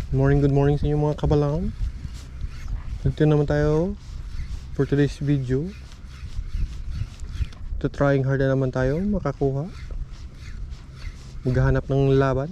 Good morning sa inyo mga kabalangan. Nagtito naman tayo for today's video. Trying hard na naman tayo makakuha. Maghahanap ng laban.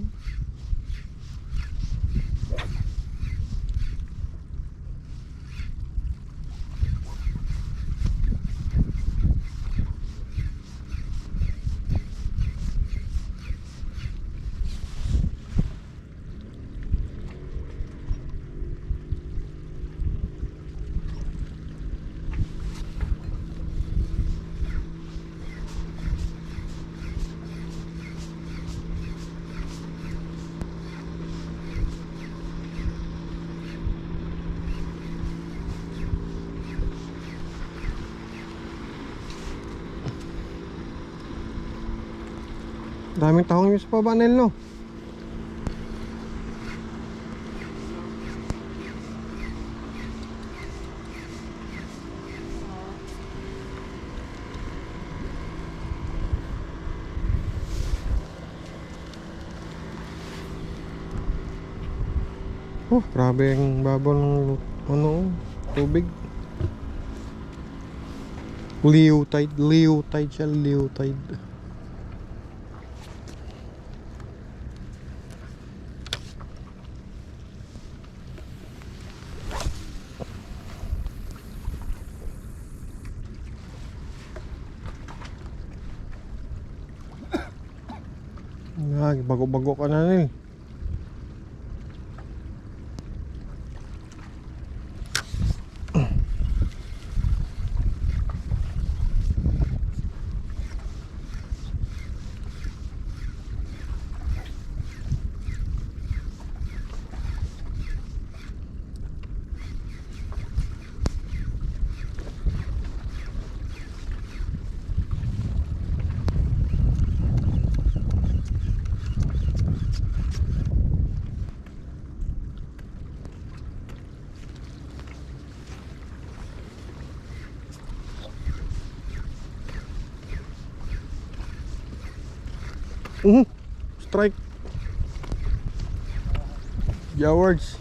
Daming tahong yung sa pabanel, no? Oh, grabe ang babaw ng tubig. Liu tide siya, liu tide. Bago-bago ka na eh. Strike. Jawards.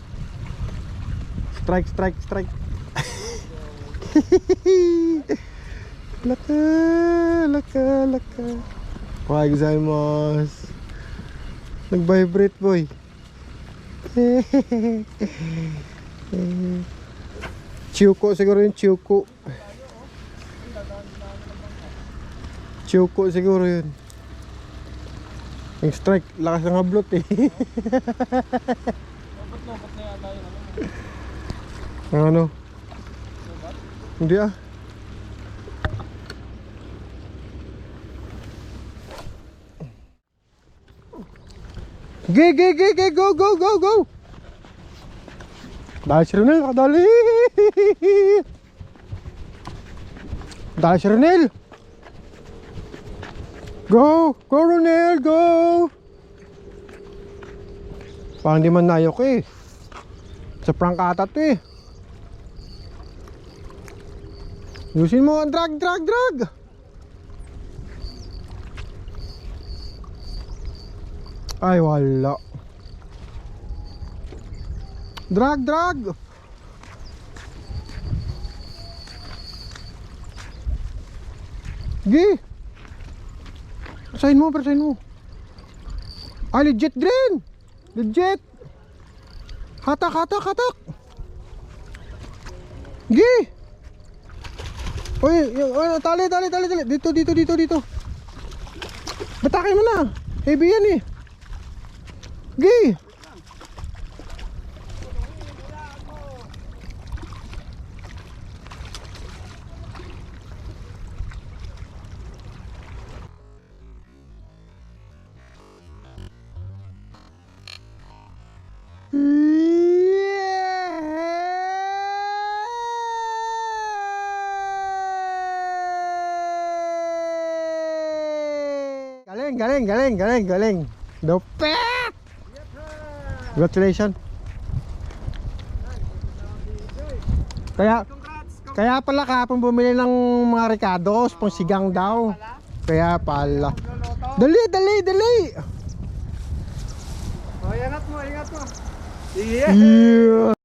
Strike. Laka. Why gozaimasu. Nag-vibrate, boy. Chiyuko siguro yun, chiyuko. Chiyuko siguro yun. Yung strike, lakas ng hablot eh. Lobat na yata yun. Ano? Hindi ah. Go! Dali si Ronel, nakadali! Dali si Ronel! Go Ronel, go! Parang di man nayok eh. Sa prank ata to eh. Yusin mo ang drag. Ay wala. Drag. Gi. Persahin mo. Ay, legit green. Legit. Hatak. Gi. Uy, tali. Dito. Batakin mo na. Heavy yan eh. Gi. Galing. Dopet! Congratulations. Kaya pala kahapon bumili ng mga ricados, pang sigang daw. Kaya pala. Dali. Oh, ingat mo. Yeah!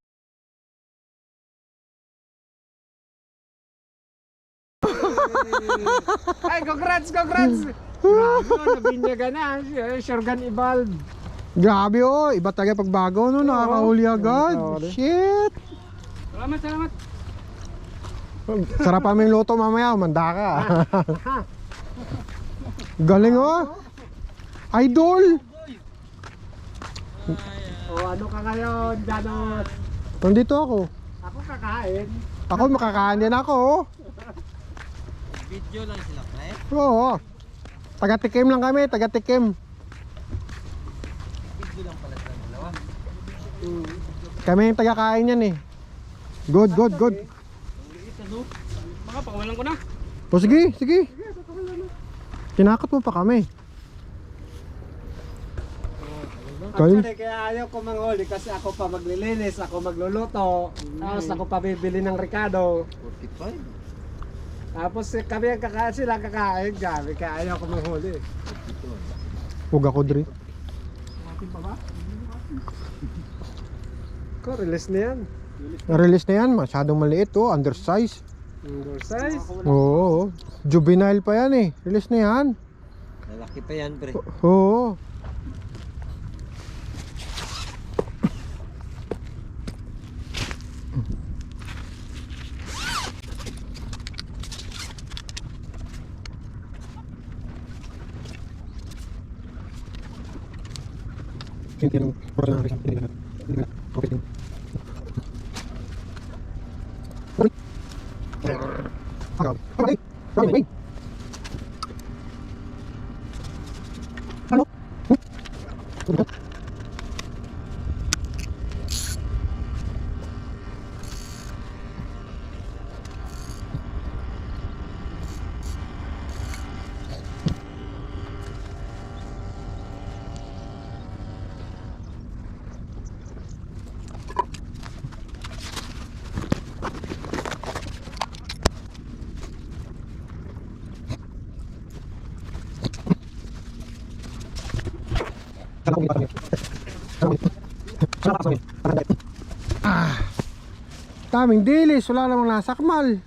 Ay, congrats! Grabe, nabinyagan na. Shurgan evolved. Grabe oh, iba talaga pagbago no, nakakahuli agad. nakakahuli. Shit! Salamat. Sarap aming luto mamaya, manda ka. Galing oh. Idol! Ano ka ngayon, Janos? Nandito ako. Ako kakain. Ako makakain din ako oh. Video lang sila, pre. Oo. Taga-tikim lang kami, taga-tikim. Video lang pala sila dalawa. Kami yung taga-kain yan eh. Good. Liit, ano? Baka pakawalan ko na. O sige. Kinakot mo pa kami. Galing. Actually, kaya ayaw ko manghuli kasi ako pa maglilinis, ako magluluto, tapos ako pa bibili ng Ricardo. 45. Tapos kami ang kakain, sila kakain. Gabi, kaya ayaw ko manghuli. Huwag ako dre. Ko, release na yan. Release na yan, masyadong maliit oh, undersize. Undersize. Oo. Juvenile pa yan eh. Release na yan. Lalaki pa yan, pre. Oo. Daming dilis, wala namang nasakmal.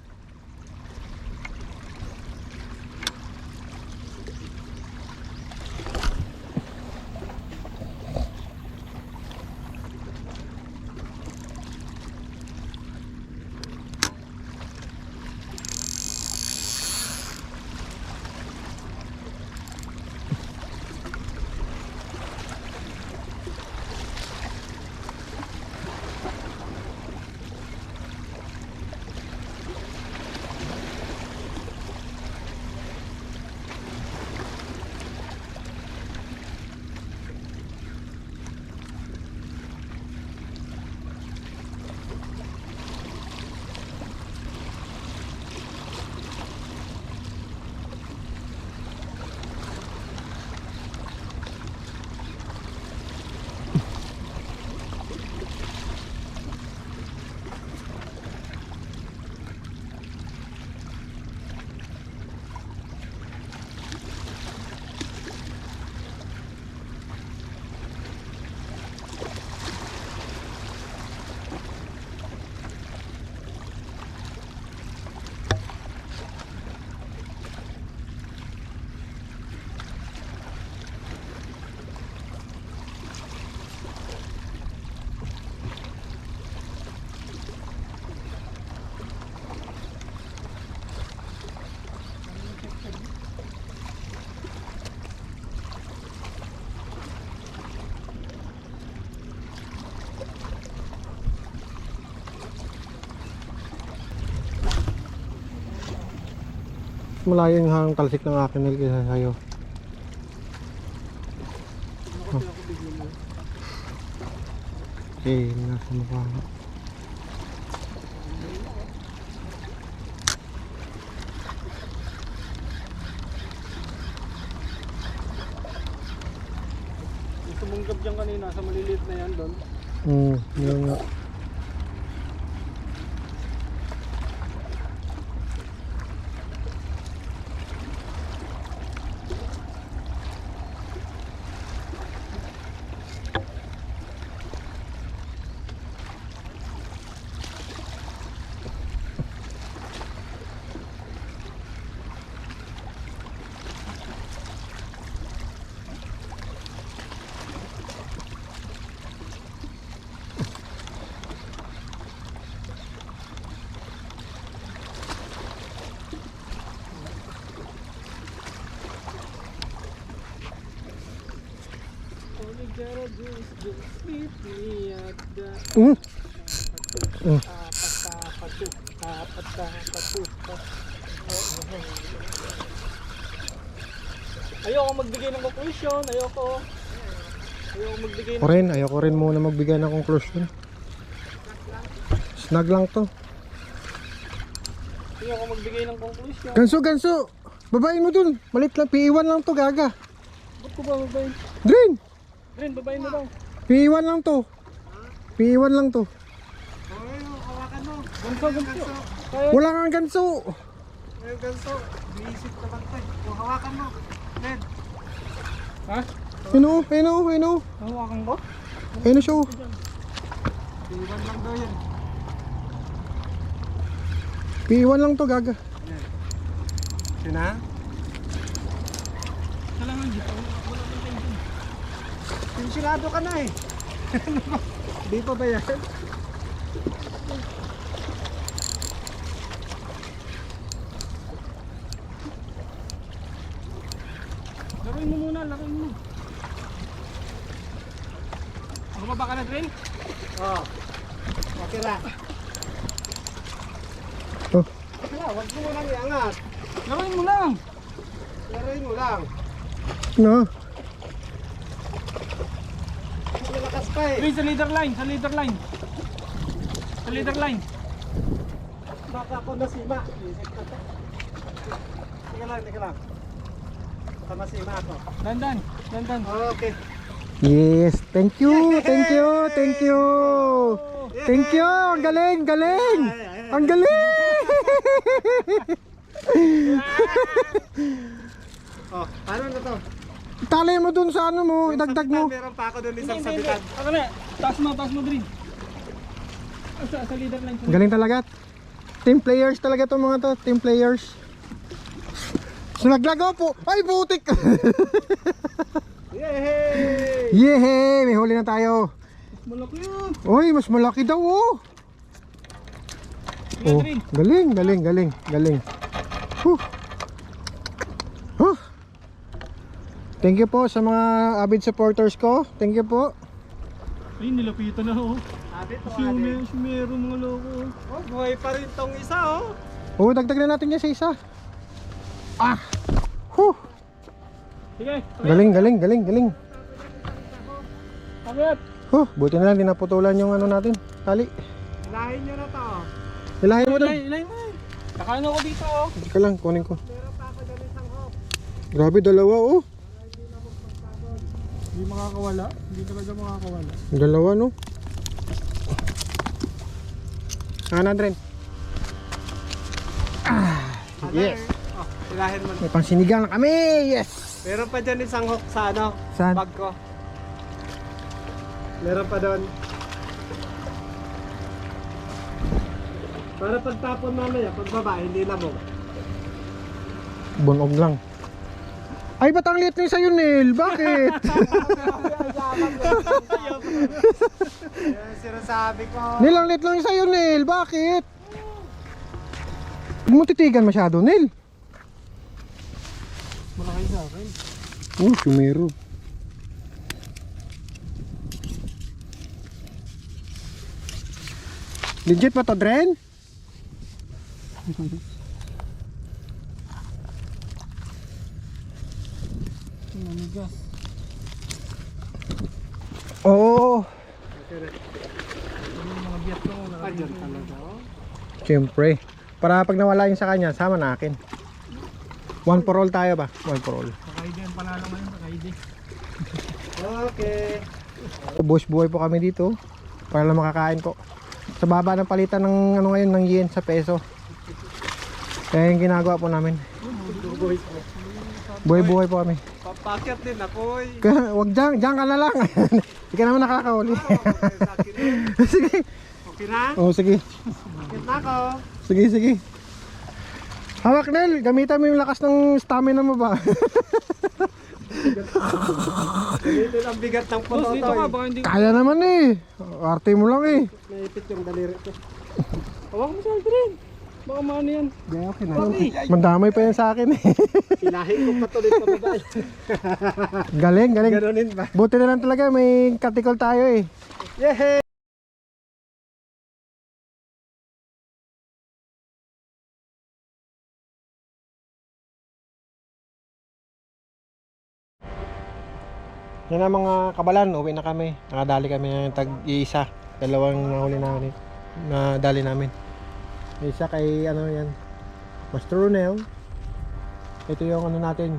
Malayo yung hang talsik ng akin kaysa sa'yo. Okay, nasa mukha ko. Sumunggab dyan kanina sa maliliit na yan doon. Yun nga. Sleep me at the Ayoko magbigay ng conclusion, ayoko magbigay ng... Ayoko rin muna magbigay ng conclusion. Snag lang to. Ayoko magbigay ng conclusion. Ganso! Babain mo dun. Malit lang. P1 lang to, gaga. Ba't ko ba babayin? Drin! Ren, babayin mo daw. P1 lang to. P1 lang to. Hawakan mo. Ganso. Kaya, Wala kang ganso. Ayun, ganso. Biisip ka lang tayo. Hawakan mo. Ned. ha? Ayun. Hawakan ko? Ayun siya. Iwan lang daw yan. P1 lang to, gaga. Sina? Kailangan dito. Wala kang tension. Pinsilado ka na eh. Di pa ba yan? Laruin mo muna, laruin mo. Ako ba ka na, Ren? Oo. Okay lang. Oh. Wala, wag mo lang iangat. Laruin mo lang. Laruin mo lang. No. Malakas pa eh. Ren, sa leader line. Baka ako nasima. Isip ka to. Teka lang. Baka masima ako. Dandan. Okay. Yes. Thank you. Ang galing. Ang galing. Oh, paano na to? Talay mo dun sa ano mo. Idagdag mo. Meron pa ako doon isang Hindi. sabitan. Ako na. Taas mo, Ren. Sa leader line. Galing talaga. Team players talaga to mga to. Team players. Naglagaw po. Ay, butik. Yay! Yehey! May huli na tayo. Malaki yun. Uy, mas malaki daw oh. Oh, Ren. galing. Huh. Huh. Thank you po sa mga avid supporters ko. Thank you po. Ay, nilapitan na ako. Abit o Kasi meron mga loko. Oh, buhay pa rin tong isa oh. Oh, dagdag na natin yan sa isa. Ah. Huh. Sige. Galing. Pagkat. Huh, buti na lang dinaputulan yung ano natin. Tali. Lahin nyo na to. Ilahin mo doon. Ilayin mo. Nakaano ko dito oh. Teka lang, kunin ko. Meron pa ako doon isang hop. Grabe, dalawa oh. Hindi makakawala. Hindi talaga makakawala. Dalawa no. Kanan rin. Yes. Oh, ilahin mo. May pansinigang na kami. Yes. Meron pa dyan isang hook sa ano? Saan? Bag ko. Meron pa doon. Para pagtapon mamaya, pagbaba, hindi lamog. Bunog lang. Ay, ba't ang liit na yung sa'yo, Neil? Bakit? Yan sinasabi ko. Neil, ang liit lang yung sa'yo, Neil. Bakit? Huwag mo titigan masyado, Neil. Malaki sa akin. Sumero. Legit ba to, Dren? Nanigas. Oo. Yung mga biyat ko. Andyan talaga. Siyempre. Para pag nawala yung sa kanya, sama na akin. One for all tayo ba? One for all. Kakaide ang panalo ngayon. Kakaide. Okay. Bush buhay po kami dito. Para lang makakain ko. Sa baba ng palitan ng ano ngayon, ng yen sa peso. Kaya yung ginagawa po namin. Buhay-buhay po kami. Papakyat din ako eh. Kaya wag dyan ka na lang. Hindi ka naman nakakauli. Sige. Okay na? Oh, sige. Pakyat na ako. Sige. Hawak, Nel. Gamitan mo yung lakas ng stamina mo ba? Gamitin ang bigat ng Boss, dito ka. pototoy. Baka hindi. Kaya naman eh. Arte mo lang eh. Naipit yung daliri ko. Hawak mo sa Aldrin. Baka maano yan. Hindi, okay na. Mandamay pa yan sa akin eh. Ilahin ko patuloy pababa. Galing, galing. Ganunin ba? Buti na lang talaga may katikol tayo eh. Yehey! Yan ang mga kabalan, uwi na kami. Nakadali kami ng tag-iisa. Dalawang nahuli namin. Nadali namin. Isa kay ano yan, Master Ronel. Ito yung ano natin,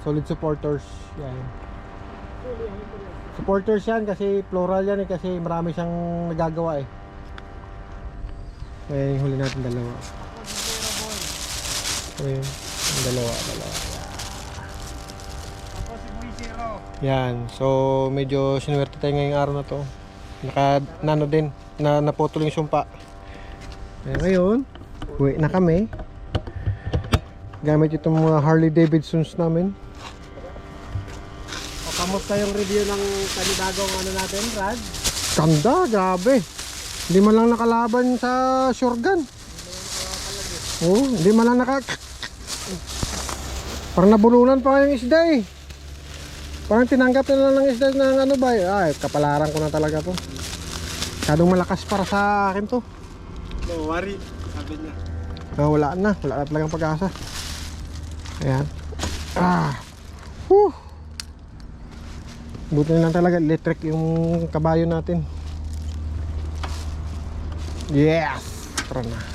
solid supporters. Yan. Supporters yan kasi plural yan eh, kasi marami siyang nagagawa eh. Kaya yung huli natin dalawa. Ayun, yung dalawa. Yan, so medyo sinuwerte tayo ngayong araw na to. Nano din, naputol yung sumpa. Kaya ngayon, uwi na kami. Gamit itong mga Harley Davidsons namin. O, kamusta yung review ng panibagong ano natin, Brad? Ganda, grabe. Hindi man lang nakalaban sa shotgun. Oo, hindi man lang parang nabulunan pa yung isda eh. Parang tinanggap na lang ng isda ng ano ba. Ay, kapalaran ko na talaga to. Masyadong malakas para sa akin to. No worry, sabi niya. Wala na talagang pag-asa. Ayan. Buti na lang talaga electric yung kabayo natin. Yes! Tara na.